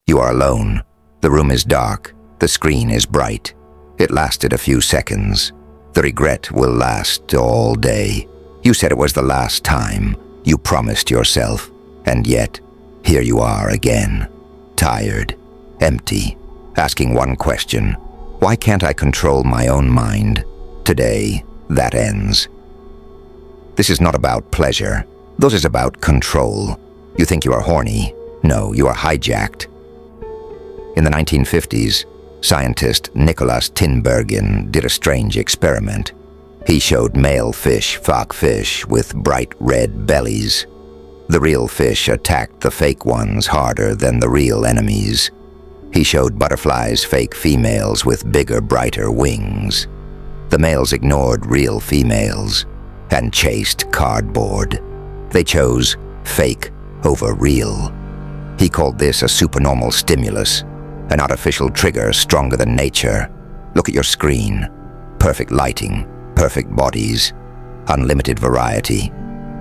You are alone. The room is dark. The screen is bright. It lasted a few seconds. The regret will last all day. You said it was the last time. You promised yourself. And yet, here you are again. Tired. Empty. Asking one question. Why can't I control my own mind? Today, that ends. This is not about pleasure. This is about control. You think you are horny. No, you are hijacked. In the 1950s, scientist Nikolaas Tinbergen did a strange experiment. He showed male fish, fish, with bright red bellies. The real fish attacked the fake ones harder than the real enemies. He showed butterflies fake females with bigger, brighter wings. The males ignored real females and chased cardboard. They chose fake over real. He called this a supernormal stimulus, an artificial trigger stronger than nature. Look at your screen. Perfect lighting, perfect bodies, unlimited variety,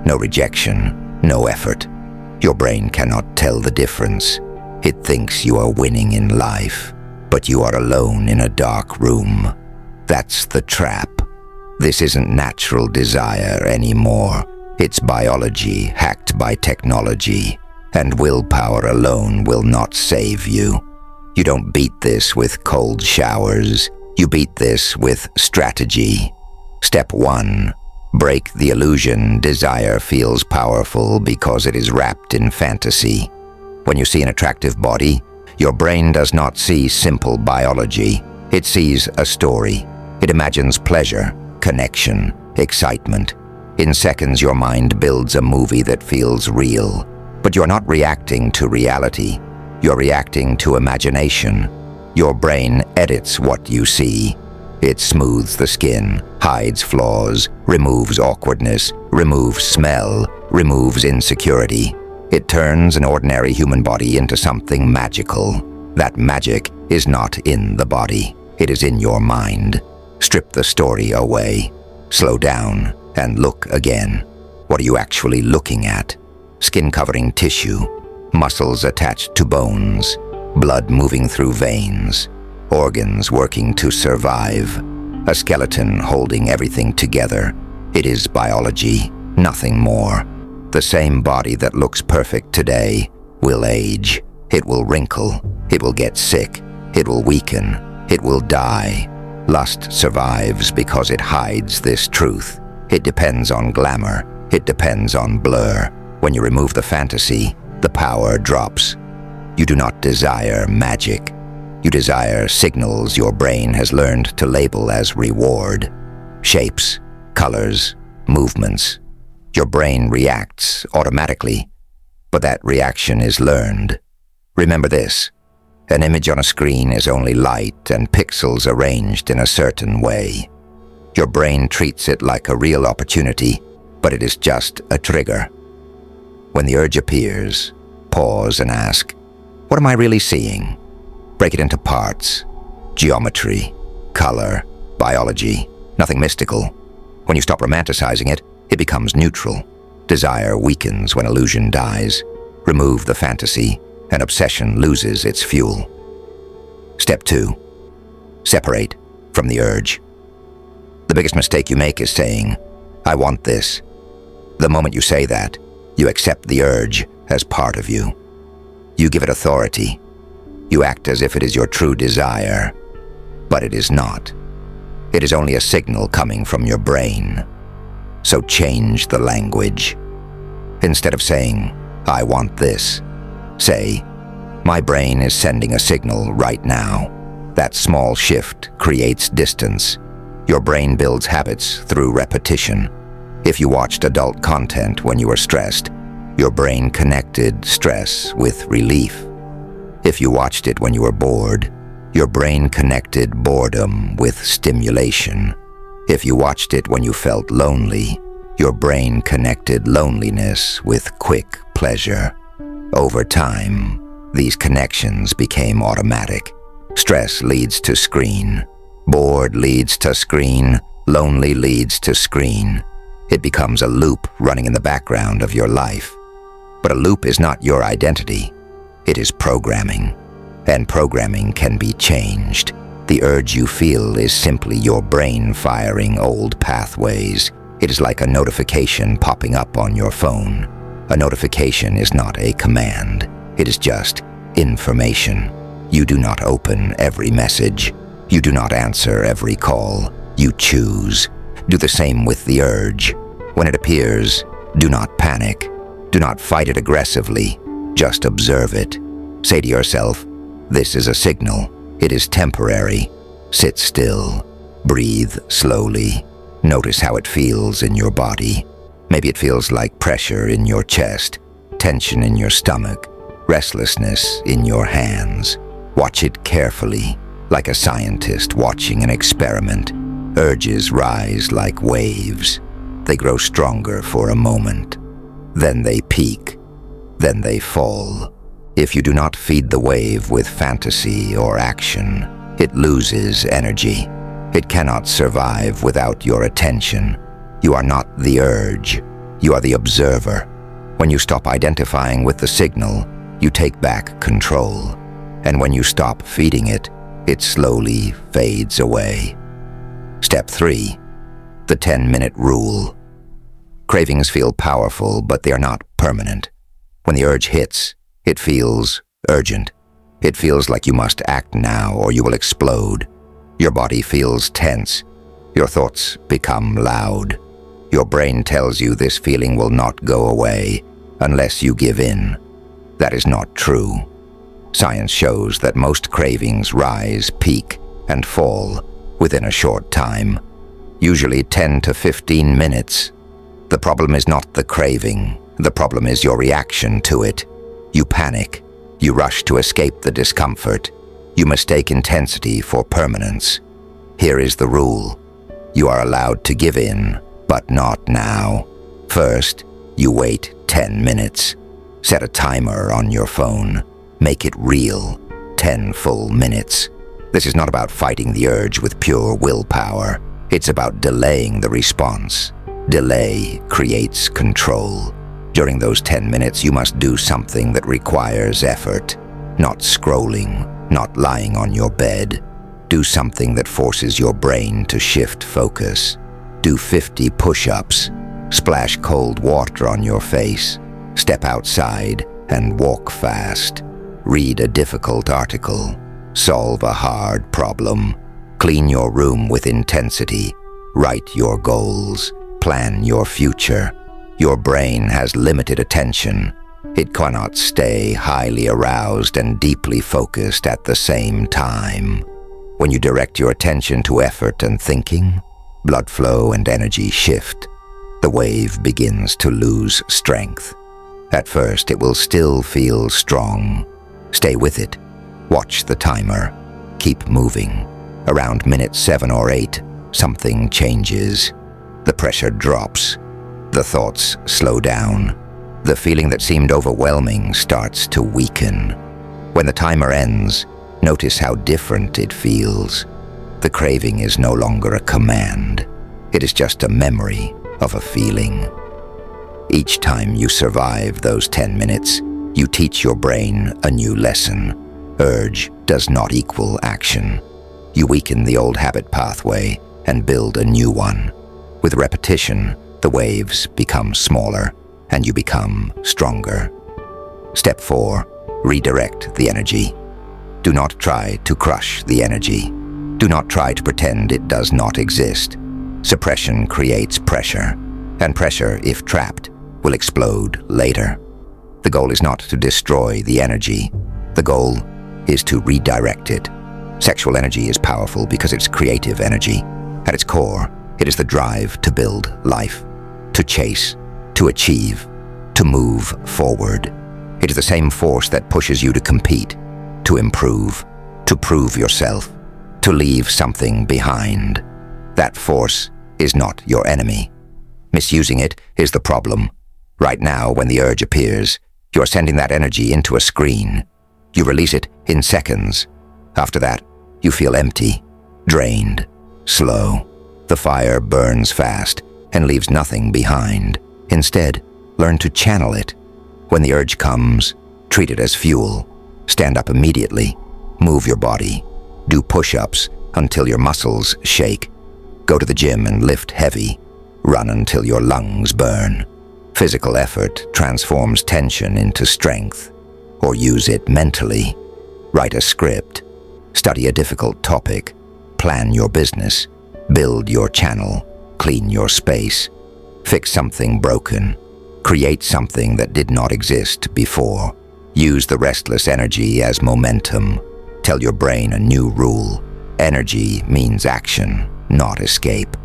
no rejection, no effort. Your brain cannot tell the difference. It thinks you are winning in life, but you are alone in a dark room. That's the trap. This isn't natural desire anymore. It's biology hacked by technology, and willpower alone will not save you. You don't beat this with cold showers. You beat this with strategy. Step 1. Break the illusion desire feels powerful because it is wrapped in fantasy. When you see an attractive body, your brain does not see simple biology. It sees a story. It imagines pleasure, connection, excitement. In seconds, your mind builds a movie that feels real. But you're not reacting to reality. You're reacting to imagination. Your brain edits what you see. It smooths the skin, hides flaws, removes awkwardness, removes smell, removes insecurity. It turns an ordinary human body into something magical. That magic is not in the body. It is in your mind. Strip the story away. Slow down and look again. What are you actually looking at? Skin covering tissue, muscles attached to bones, blood moving through veins, organs working to survive, a skeleton holding everything together. It is biology, nothing more. The same body that looks perfect today will age. It will wrinkle. It will get sick. It will weaken. It will die. Lust survives because it hides this truth. It depends on glamour. It depends on blur. When you remove the fantasy, the power drops. You do not desire magic. You desire signals your brain has learned to label as reward. Shapes, colors, movements. Your brain reacts automatically, but that reaction is learned. Remember this: an image on a screen is only light and pixels arranged in a certain way. Your brain treats it like a real opportunity, but it is just a trigger. When the urge appears, pause and ask, what am I really seeing? Break it into parts: geometry, color, biology, nothing mystical. When you stop romanticizing it, it becomes neutral. Desire weakens when illusion dies. Remove the fantasy, and obsession loses its fuel. Step 2. Separate from the urge. The biggest mistake you make is saying, I want this. The moment you say that, you accept the urge as part of you. You give it authority. You act as if it is your true desire, but it is not. It is only a signal coming from your brain. So change the language. Instead of saying, I want this, say, my brain is sending a signal right now. That small shift creates distance. Your brain builds habits through repetition. If you watched adult content when you were stressed, your brain connected stress with relief. If you watched it when you were bored, your brain connected boredom with stimulation. If you watched it when you felt lonely, your brain connected loneliness with quick pleasure. Over time, these connections became automatic. Stress leads to screen. Bored leads to screen. Lonely leads to screen. It becomes a loop running in the background of your life. But a loop is not your identity. It is programming. And programming can be changed. The urge you feel is simply your brain firing old pathways. It is like a notification popping up on your phone. A notification is not a command. It is just information. You do not open every message. You do not answer every call. You choose. Do the same with the urge. When it appears, do not panic. Do not fight it aggressively. Just observe it. Say to yourself, this is a signal. It is temporary. Sit still. Breathe slowly. Notice how it feels in your body. Maybe it feels like pressure in your chest, tension in your stomach, restlessness in your hands. Watch it carefully, like a scientist watching an experiment. Urges rise like waves. They grow stronger for a moment. Then they peak. Then they fall. If you do not feed the wave with fantasy or action, it loses energy. It cannot survive without your attention. You are not the urge. You are the observer. When you stop identifying with the signal, you take back control. And when you stop feeding it, it slowly fades away. Step 3. The 10-minute rule. Cravings feel powerful, but they are not permanent. When the urge hits, it feels urgent. It feels like you must act now or you will explode. Your body feels tense. Your thoughts become loud. Your brain tells you this feeling will not go away unless you give in. That is not true. Science shows that most cravings rise, peak, and fall within a short time, usually 10 to 15 minutes. The problem is not the craving. The problem is your reaction to it. You panic. You rush to escape the discomfort. You mistake intensity for permanence. Here is the rule. You are allowed to give in, but not now. First, you wait 10 minutes. Set a timer on your phone. Make it real. 10 full minutes. This is not about fighting the urge with pure willpower. It's about delaying the response. Delay creates control. During those 10 minutes, you must do something that requires effort. Not scrolling, not lying on your bed. Do something that forces your brain to shift focus. Do 50 push-ups. Splash cold water on your face. Step outside and walk fast. Read a difficult article. Solve a hard problem. Clean your room with intensity. Write your goals. Plan your future. Your brain has limited attention. It cannot stay highly aroused and deeply focused at the same time. When you direct your attention to effort and thinking, blood flow and energy shift. The wave begins to lose strength. At first, it will still feel strong. Stay with it. Watch the timer. Keep moving. Around minute 7 or 8, something changes. The pressure drops. The thoughts slow down. The feeling that seemed overwhelming starts to weaken. When the timer ends, notice how different it feels. The craving is no longer a command. It is just a memory of a feeling. Each time you survive those 10 minutes, you teach your brain a new lesson. Urge does not equal action. You weaken the old habit pathway and build a new one. With repetition, the waves become smaller and you become stronger. Step 4. Redirect the energy. Do not try to crush the energy. Do not try to pretend it does not exist. Suppression creates pressure, and pressure, if trapped, will explode later. The goal is not to destroy the energy. The goal is to redirect it. Sexual energy is powerful because it's creative energy. At its core, it is the drive to build life, to chase, to achieve, to move forward. It is the same force that pushes you to compete, to improve, to prove yourself, to leave something behind. That force is not your enemy. Misusing it is the problem. Right now, when the urge appears, you are sending that energy into a screen. You release it in seconds. After that, you feel empty, drained, slow. The fire burns fast and leaves nothing behind. Instead, learn to channel it. When the urge comes, treat it as fuel. Stand up immediately. Move your body. Do push-ups until your muscles shake. Go to the gym and lift heavy. Run until your lungs burn. Physical effort transforms tension into strength. Or use it mentally. Write a script. Study a difficult topic. Plan your business. Build your channel. Clean your space. Fix something broken. Create something that did not exist before. Use the restless energy as momentum. Tell your brain a new rule. Energy means action, not escape.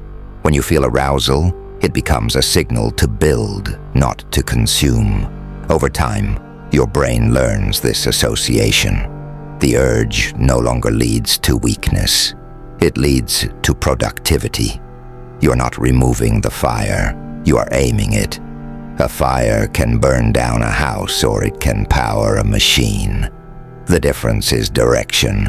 When you feel arousal, it becomes a signal to build, not to consume. Over time, your brain learns this association. The urge no longer leads to weakness. It leads to productivity. You are not removing the fire, you are aiming it. A fire can burn down a house or it can power a machine. The difference is direction.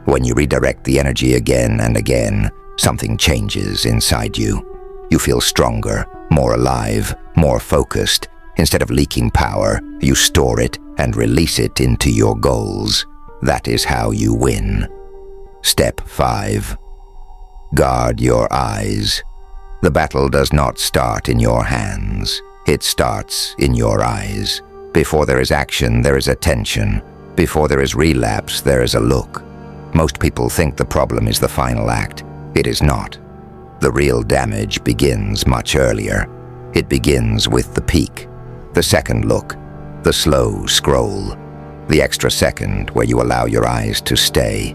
When you redirect the energy again and again, something changes inside you. You feel stronger, more alive, more focused. Instead of leaking power, you store it and release it into your goals. That is how you win. Step 5. Guard your eyes. The battle does not start in your hands. It starts in your eyes. Before there is action, there is attention. Before there is relapse, there is a look. Most people think the problem is the final act. It is not. The real damage begins much earlier. It begins with the peek, the second look, the slow scroll, the extra second where you allow your eyes to stay.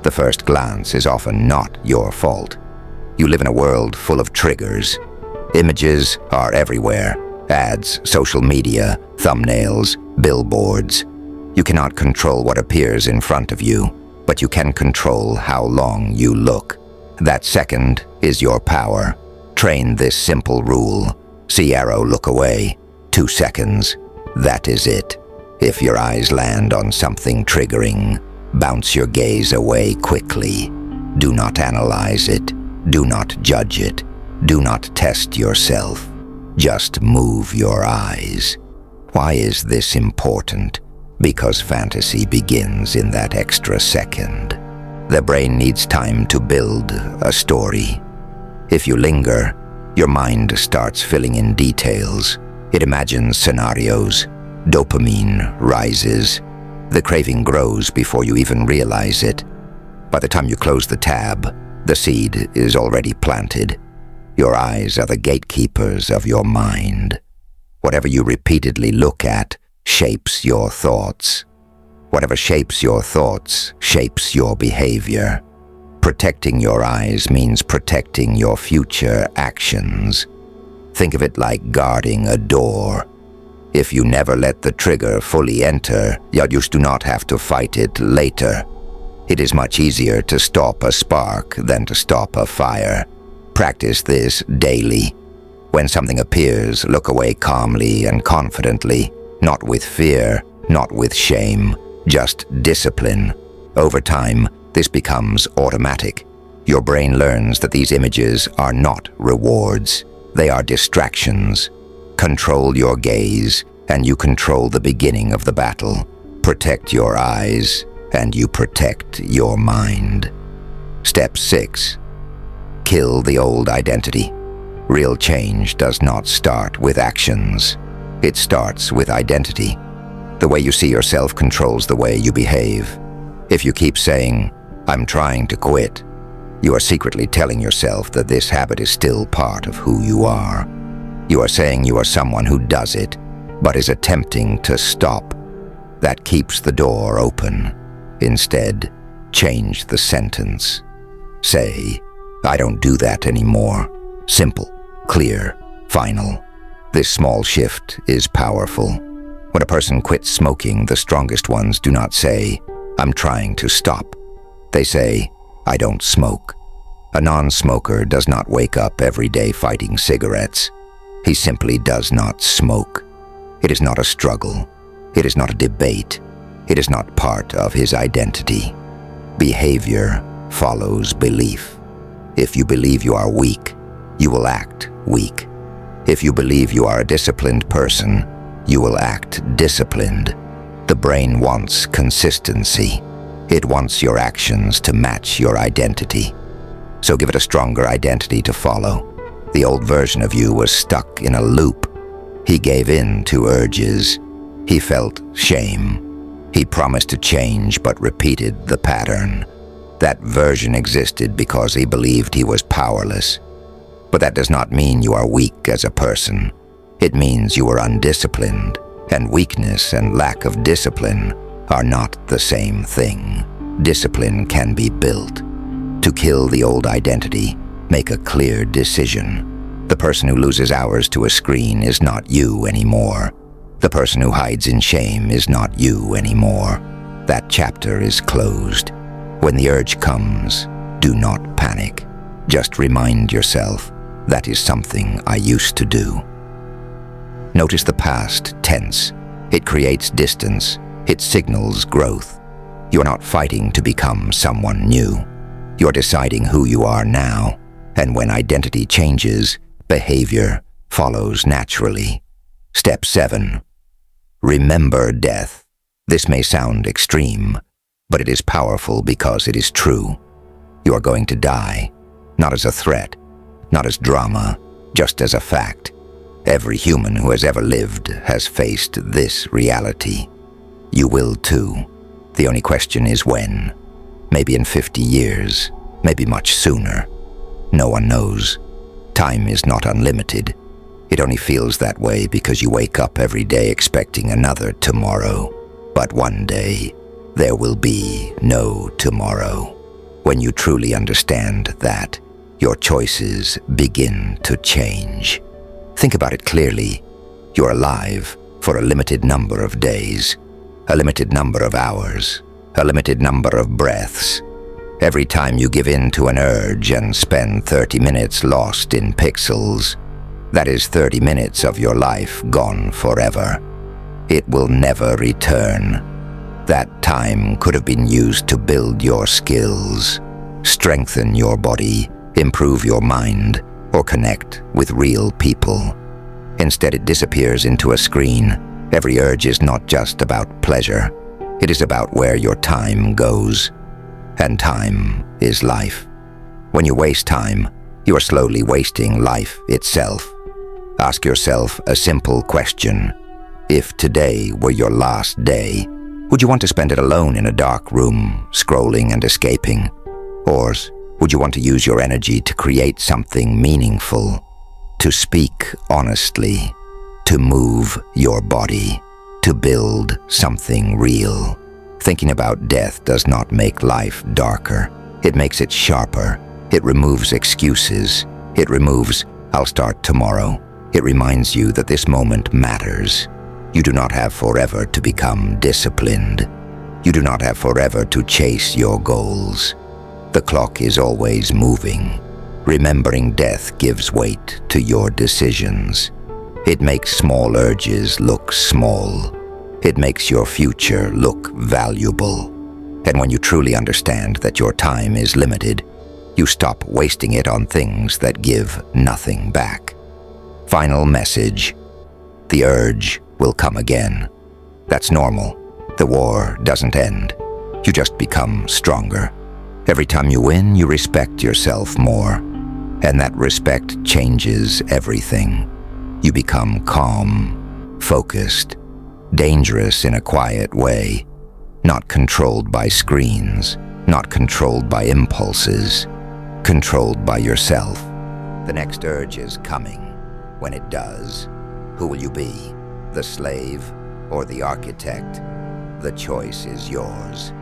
The first glance is often not your fault. You live in a world full of triggers. Images are everywhere. Ads, social media, thumbnails, billboards. You cannot control what appears in front of you, but you can control how long you look. That second is your power. Train this simple rule. See arrow, look away. 2 seconds. That is it. If your eyes land on something triggering, bounce your gaze away quickly. Do not analyze it. Do not judge it. Do not test yourself. Just move your eyes. Why is this important? Because fantasy begins in that extra second. The brain needs time to build a story. If you linger, your mind starts filling in details. It imagines scenarios. Dopamine rises. The craving grows before you even realize it. By the time you close the tab, the seed is already planted. Your eyes are the gatekeepers of your mind. Whatever you repeatedly look at shapes your thoughts. Whatever shapes your thoughts shapes your behavior. Protecting your eyes means protecting your future actions. Think of it like guarding a door. If you never let the trigger fully enter, you do not have to fight it later. It is much easier to stop a spark than to stop a fire. Practice this daily. When something appears, look away calmly and confidently, not with fear, not with shame, just discipline. Over time, this becomes automatic. Your brain learns that these images are not rewards. They are distractions. Control your gaze, and you control the beginning of the battle. Protect your eyes, and you protect your mind. Step 6. Kill the old identity. Real change does not start with actions. It starts with identity. The way you see yourself controls the way you behave. If you keep saying, "I'm trying to quit," you are secretly telling yourself that this habit is still part of who you are. You are saying you are someone who does it, but is attempting to stop. That keeps the door open. Instead, change the sentence. Say, "I don't do that anymore." Simple, clear, final. This small shift is powerful. When a person quits smoking, the strongest ones do not say, "I'm trying to stop." They say, "I don't smoke." A non-smoker does not wake up every day fighting cigarettes. He simply does not smoke. It is not a struggle. It is not a debate. It is not part of his identity. Behavior follows belief. If you believe you are weak, you will act weak. If you believe you are a disciplined person, you will act disciplined. The brain wants consistency. It wants your actions to match your identity. So give it a stronger identity to follow. The old version of you was stuck in a loop. He gave in to urges. He felt shame. He promised to change but repeated the pattern. That version existed because he believed he was powerless. But that does not mean you are weak as a person. It means you are undisciplined, and weakness and lack of discipline are not the same thing. Discipline can be built. To kill the old identity, make a clear decision. The person who loses hours to a screen is not you anymore. The person who hides in shame is not you anymore. That chapter is closed. When the urge comes, do not panic. Just remind yourself, that is something I used to do. Notice the past tense. It creates distance. It signals growth. You're not fighting to become someone new. You're deciding who you are now, and when identity changes, behavior follows naturally. Step 7. Remember death. This may sound extreme, but it is powerful because it is true. You are going to die, not as a threat, not as drama, just as a fact. Every human who has ever lived has faced this reality. You will too. The only question is when. Maybe in 50 years, maybe much sooner. No one knows. Time is not unlimited. It only feels that way because you wake up every day expecting another tomorrow. But one day, there will be no tomorrow. When you truly understand that, your choices begin to change. Think about it clearly. You're alive for a limited number of days, a limited number of hours, a limited number of breaths. Every time you give in to an urge and spend 30 minutes lost in pixels, that is 30 minutes of your life gone forever. It will never return. That time could have been used to build your skills, strengthen your body, improve your mind, or connect with real people. Instead, it disappears into a screen. Every urge is not just about pleasure. It is about where your time goes. And time is life. When you waste time, you are slowly wasting life itself. Ask yourself a simple question. If today were your last day, would you want to spend it alone in a dark room, scrolling and escaping? Or would you want to use your energy to create something meaningful, to speak honestly, to move your body, to build something real? Thinking about death does not make life darker. It makes it sharper. It removes excuses. It removes, "I'll start tomorrow." It reminds you that this moment matters. You do not have forever to become disciplined. You do not have forever to chase your goals. The clock is always moving. Remembering death gives weight to your decisions. It makes small urges look small. It makes your future look valuable. And when you truly understand that your time is limited, you stop wasting it on things that give nothing back. Final message. The urge will come again. That's normal. The war doesn't end. You just become stronger. Every time you win, you respect yourself more. And that respect changes everything. You become calm, focused, dangerous in a quiet way, not controlled by screens, not controlled by impulses, controlled by yourself. The next urge is coming. When it does, who will you be? The slave or the architect? The choice is yours.